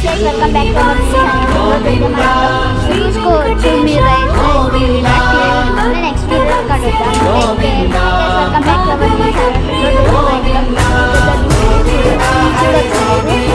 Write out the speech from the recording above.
Welcome back to our channel. చూసుకోవచ్చు మీరు next video కలుద్దాం. Welcome back to our channel. చూడొచ్చు